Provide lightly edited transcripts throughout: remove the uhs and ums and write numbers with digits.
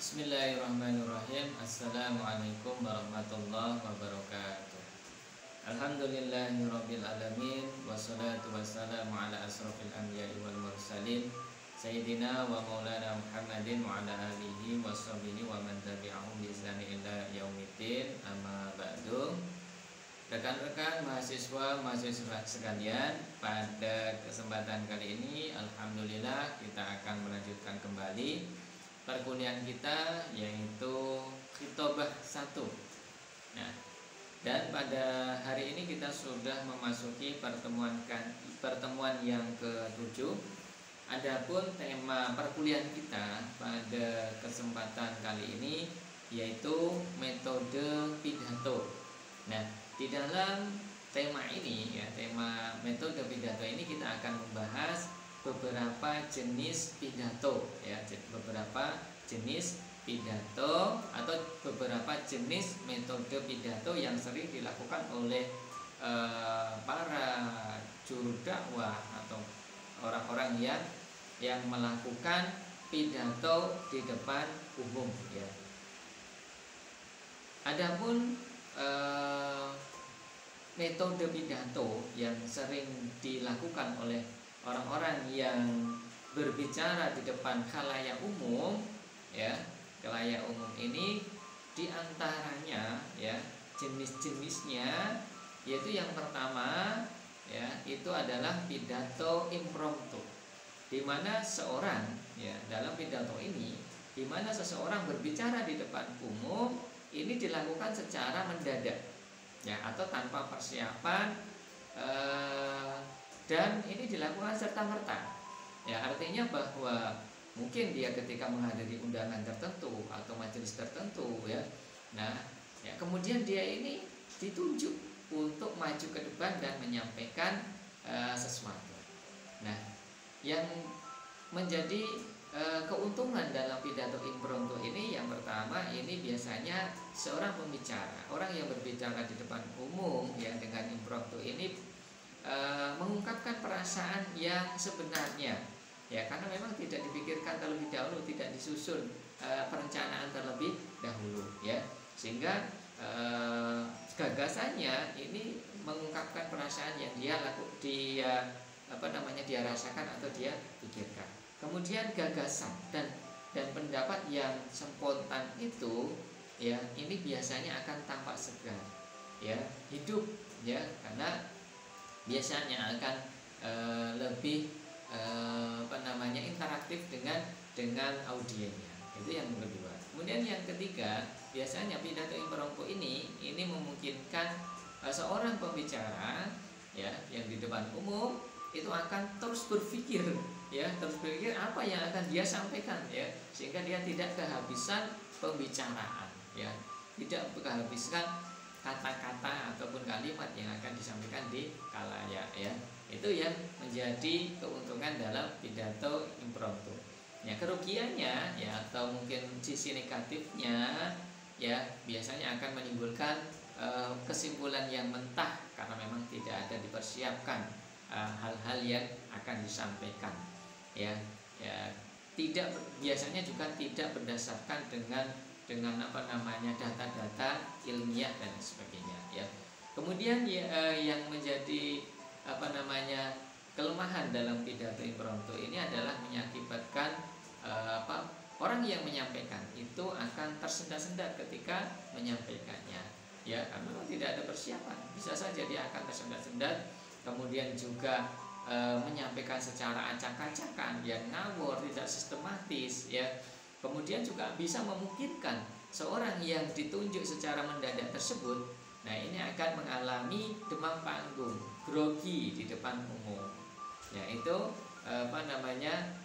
Bismillahirrahmanirrahim. Assalamualaikum warahmatullahi wabarakatuh. Alhamdulillahirabbil alamin, wassalatu wassalamu ala asrofil anbiya'i wal mursalin Sayyidina wa maulana Muhammadin wa ala alihi washabihi wa man tabi'ahum bi ihsan ila yaumiddin. Amma ba'du. Rekan-rekan mahasiswa sekalian, pada kesempatan kali ini alhamdulillah kita akan melanjutkan kembali perkuliahan kita, yaitu Khitobah 1. Nah, dan pada hari ini kita sudah memasuki pertemuan yang ke-7. Adapun tema perkuliahan kita pada kesempatan kali ini yaitu metode pidato. Nah, di dalam tema ini tema metode pidato ini kita akan membahas beberapa jenis pidato beberapa jenis pidato atau beberapa jenis metode pidato yang sering dilakukan oleh para juru dakwah atau orang-orang yang melakukan pidato di depan umum Adapun metode pidato yang sering dilakukan oleh orang-orang yang berbicara di depan khalayak umum khalayak umum ini diantaranya jenis-jenisnya, yaitu yang pertama itu adalah pidato impromptu, di mana seorang dalam pidato ini di mana seseorang berbicara di depan umum ini dilakukan secara mendadak atau tanpa persiapan, dan ini dilakukan serta-merta. Artinya bahwa mungkin dia ketika menghadiri undangan tertentu atau majelis tertentu kemudian dia ini ditunjuk untuk maju ke depan dan menyampaikan sesuatu. Nah, yang menjadi keuntungan dalam pidato impromptu ini, yang pertama, ini biasanya seorang pembicara, orang yang berbicara di depan umum dengan impromptu ini mengungkapkan perasaan yang sebenarnya karena memang tidak dipikirkan terlebih dahulu, tidak disusun perencanaan terlebih dahulu sehingga gagasannya ini mengungkapkan perasaan yang dia rasakan atau dia pikirkan. Kemudian gagasan dan pendapat yang spontan itu ini biasanya akan tampak segar hidup karena biasanya akan lebih interaktif dengan audiennya. Itu yang kedua. Kemudian yang ketiga, biasanya pidato impromptu ini memungkinkan seorang pembicara yang di depan umum itu akan terus berpikir apa yang akan dia sampaikan sehingga dia tidak kehabisan pembicaraan tidak kehabisan kata-kata ataupun kalimat yang akan disampaikan di khalayak Itu yang menjadi keuntungan dalam pidato impromptu. Kerugiannya atau mungkin sisi negatifnya biasanya akan menimbulkan kesimpulan yang mentah karena memang tidak ada dipersiapkan hal-hal yang akan disampaikan biasanya juga tidak berdasarkan dengan data-data ilmiah dan sebagainya Kemudian yang menjadi kelemahan dalam pidato impromptu ini adalah mengakibatkan orang yang menyampaikan itu akan tersendat-sendat ketika menyampaikannya karena tidak ada persiapan, bisa saja dia akan tersendat-sendat, kemudian juga menyampaikan secara acak-acakan yang ngawur, tidak sistematis Kemudian juga bisa memungkinkan seorang yang ditunjuk secara mendadak tersebut ini akan mengalami demam panggung, grogi di depan umum. Itu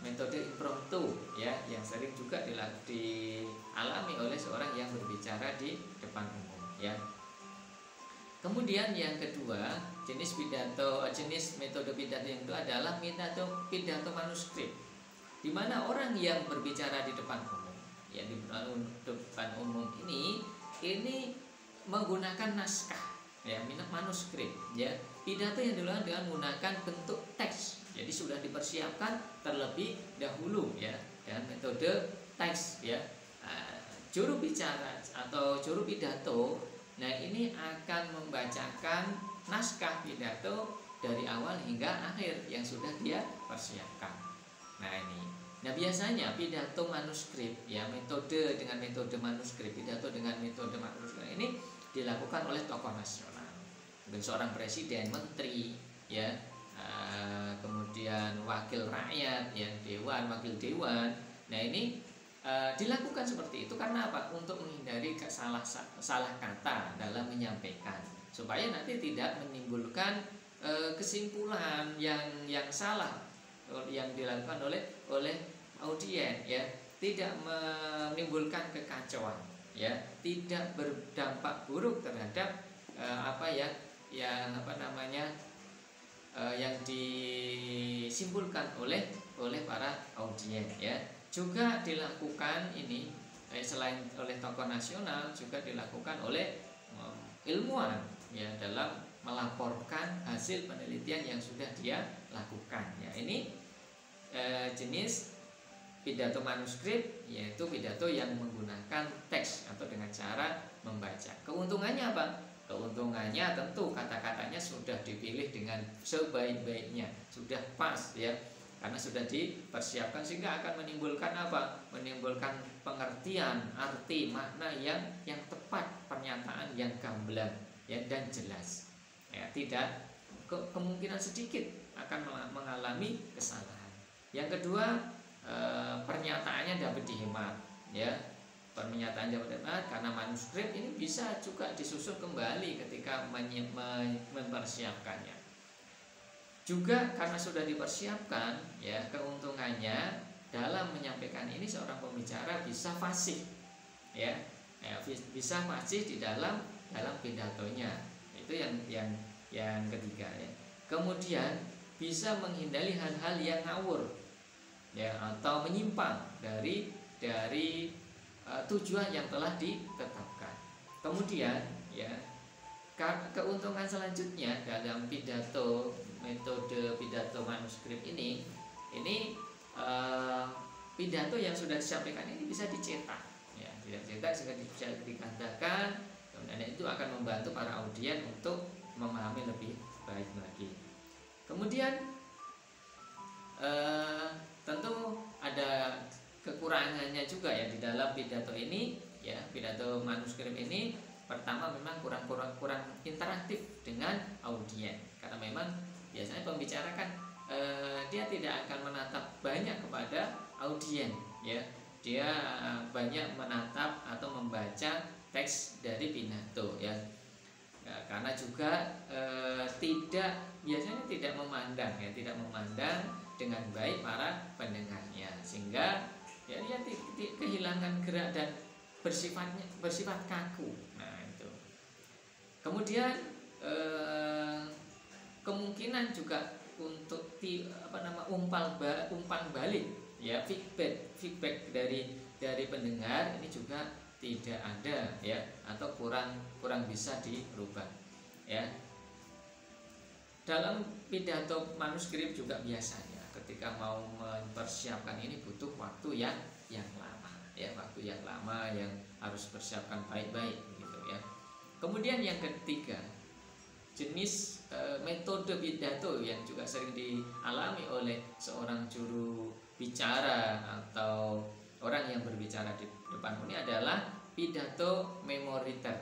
metode impromptu yang sering juga dialami oleh seorang yang berbicara di depan umum Kemudian yang kedua, jenis metode pidato yang itu adalah pidato manuskrip, di mana orang yang berbicara di depan umum di depan umum ini menggunakan naskah manuskrip pidato yang dilakukan dengan menggunakan bentuk teks, jadi sudah dipersiapkan terlebih dahulu dengan metode teks juru bicara atau juru pidato, nah ini akan membacakan naskah pidato dari awal hingga akhir yang sudah dia persiapkan. Nah ini, nah biasanya pidato manuskrip ya, metode dengan metode manuskrip, pidato dengan metode manuskrip ini dilakukan oleh tokoh nasional, mungkin seorang presiden, menteri, ya, kemudian wakil rakyat, ya, dewan, wakil dewan. Nah ini dilakukan seperti itu karena apa? Untuk menghindari salah kata dalam menyampaikan, supaya nanti tidak menimbulkan kesimpulan yang salah yang dilakukan oleh audien, ya, tidak menimbulkan kekacauan, ya, tidak berdampak buruk terhadap yang disimpulkan oleh para audien, ya. Juga dilakukan ini selain oleh tokoh nasional, juga dilakukan oleh ilmuwan, ya, dalam melaporkan hasil penelitian yang sudah dia lakukan, ya. Ini jenis pidato manuskrip, yaitu pidato yang menggunakan teks atau dengan cara membaca. Keuntungannya apa? Keuntungannya tentu kata-katanya sudah dipilih dengan sebaik-baiknya, sudah pas, ya, karena sudah dipersiapkan, sehingga akan menimbulkan apa? Menimbulkan pengertian, arti, makna yang tepat, pernyataan yang gamblang, ya, dan jelas, ya, tidak kemungkinan sedikit akan mengalami kesalahan. Yang kedua, pernyataannya dapat dihemat, ya. Pernyataan dapat dihemat karena manuskrip ini bisa juga disusun kembali ketika mempersiapkannya. Juga karena sudah dipersiapkan, ya, keuntungannya dalam menyampaikan ini seorang pembicara bisa fasih, ya, bisa fasih di dalam pidatonya. Itu yang ketiga, ya. Kemudian bisa menghindari hal-hal yang ngawur, ya, atau menyimpang dari tujuan yang telah ditetapkan. Kemudian, ya, keuntungan selanjutnya dalam metode pidato manuskrip ini pidato yang sudah disampaikan ini bisa dicetak, ya, tidak cetak sehingga bisa dikatakan, dan itu akan membantu para audien untuk memahami lebih baik lagi. Kemudian tentu ada kekurangannya juga, ya, di dalam pidato ini, ya, pidato manuskrip ini. Pertama, memang kurang interaktif dengan audien, karena memang biasanya pembicara kan dia tidak akan menatap banyak kepada audien, ya, dia banyak menatap atau membaca teks dari pidato, ya. Karena juga biasanya tidak memandang dengan baik para pendengarnya, sehingga, ya, dia kehilangan gerak dan bersifat kaku. Nah itu. Kemudian kemungkinan juga untuk umpan balik, ya, feedback dari pendengar ini juga tidak ada, ya, atau kurang bisa dirubah, ya. Dalam pidato manuskrip juga biasanya ketika mau mempersiapkan ini butuh waktu yang lama, ya, waktu yang lama yang harus persiapkan baik-baik, gitu, ya. Kemudian yang ketiga, jenis metode pidato yang juga sering dialami oleh seorang juru bicara atau orang yang berbicara di depan ini adalah pidato memoriter.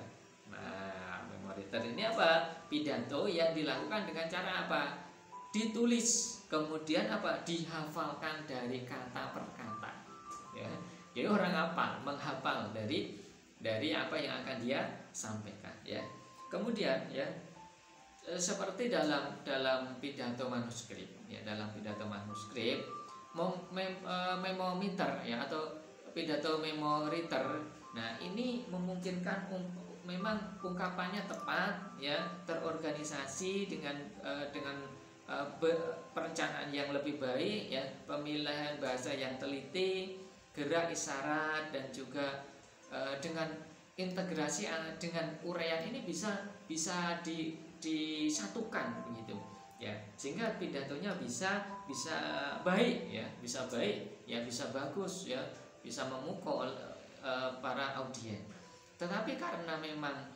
Nah, memoriter ini apa? Pidato yang dilakukan dengan cara apa? Ditulis, kemudian apa? Dihafalkan dari kata per kata, ya. Jadi orang menghafal dari apa yang akan dia sampaikan, ya. Kemudian, ya, seperti dalam pidato manuskrip, ya, dalam pidato manuskrip memoriter, ya, atau pidato memoriter. Nah, ini memungkinkan memang ungkapannya tepat, ya, terorganisasi dengan perencanaan yang lebih baik, ya, pemilihan bahasa yang teliti, gerak isyarat, dan juga dengan integrasi dengan uraian ini bisa disatukan, begitu, ya, sehingga pidatonya bisa baik, ya, bisa bagus, ya, bisa memukau para audien. Tetapi karena memang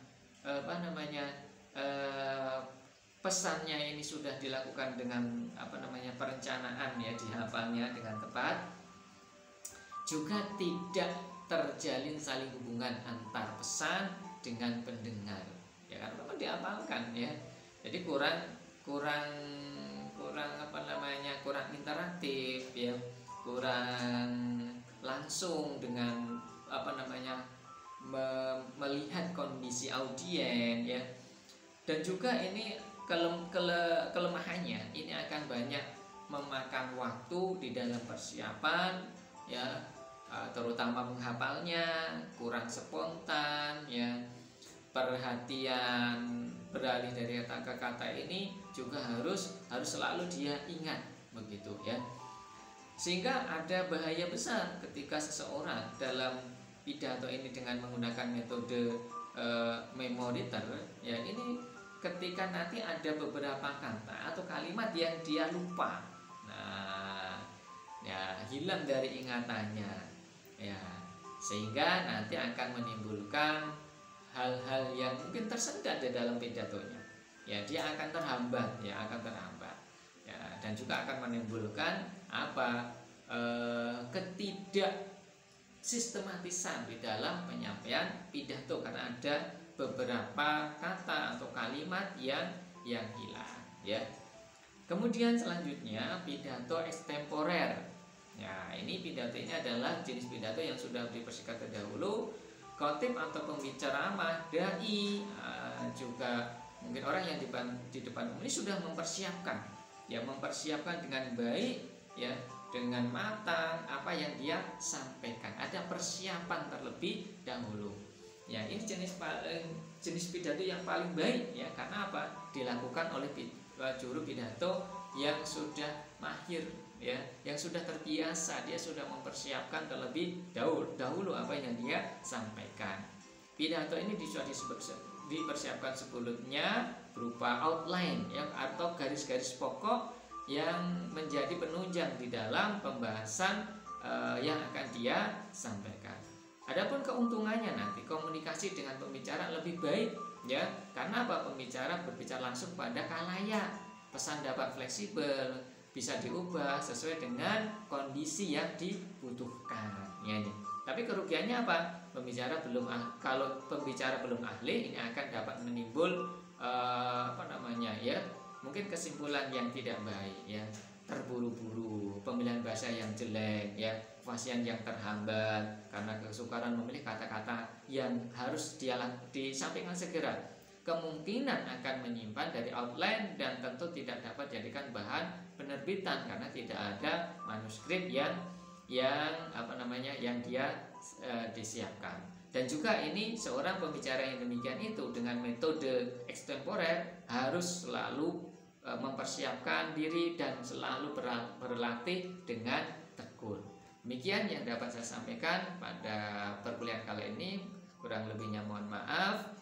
pesannya ini sudah dilakukan dengan perencanaan ya, dihafalnya dengan tepat, juga tidak terjalin saling hubungan antar pesan dengan pendengar ya, karena memang dihafalkan ya. Jadi kurang interaktif ya, kurang langsung dengan melihat kondisi audien ya. Dan juga ini kelemahannya ini akan banyak memakan waktu di dalam persiapan ya, terutama menghafalnya, kurang spontan ya, perhatian beralih dari kata ke kata ini juga harus selalu dia ingat begitu ya. Sehingga ada bahaya besar ketika seseorang dalam pidato ini dengan menggunakan metode memoriter ya, ini ketika nanti ada beberapa kata atau kalimat yang dia lupa, nah ya hilang dari ingatannya ya, sehingga nanti akan menimbulkan hal-hal yang mungkin tersendat di dalam pidatonya ya, dia akan terhambat ya, dan juga akan menimbulkan ketidaksistematisan di dalam penyampaian pidato, karena ada beberapa kata atau kalimat yang hilang ya. Kemudian selanjutnya pidato extemporer. Ya, ini pidato ini adalah jenis pidato yang sudah dipersiapkan terdahulu. Khotib atau pembicara amah, dai, juga mungkin orang yang di depan umum ini sudah mempersiapkan dengan baik ya, dengan matang apa yang dia sampaikan. Ada persiapan terlebih dahulu. Ya, ini jenis pidato yang paling baik ya, karena apa? Dilakukan oleh juru pidato yang sudah mahir ya, yang sudah terbiasa, dia sudah mempersiapkan terlebih dahulu apa yang dia sampaikan. Pidato ini dipersiapkan sebelumnya berupa outline ya, atau garis-garis pokok yang menjadi penunjang di dalam pembahasan yang akan dia sampaikan. Adapun keuntungannya nanti komunikasi dengan pembicara lebih baik ya, karena apa? Pembicara berbicara langsung pada khalayak, pesan dapat fleksibel, bisa diubah sesuai dengan kondisi yang dibutuhkan ya. Tapi kerugiannya apa? Kalau pembicara belum ahli, ini akan dapat menimbul mungkin kesimpulan yang tidak baik ya, terburu-buru, pemilihan bahasa yang jelek ya, fashion yang terhambat karena kesukaran memilih kata-kata yang harus disampaikan segera, kemungkinan akan menyimpan dari outline dan tentu tidak dapat jadikan bahan penerbitan karena tidak ada manuskrip yang dia disiapkan. Dan juga ini seorang pembicara yang demikian itu dengan metode extemporer harus selalu mempersiapkan diri dan selalu berlatih dengan tekun. Demikian yang dapat saya sampaikan pada perkuliahan kali ini. Kurang lebihnya mohon maaf.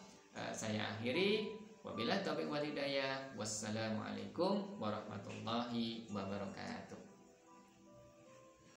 Saya akhiri. Wabillahi taufiq wal hidayah. Wassalamualaikum warahmatullahi wabarakatuh.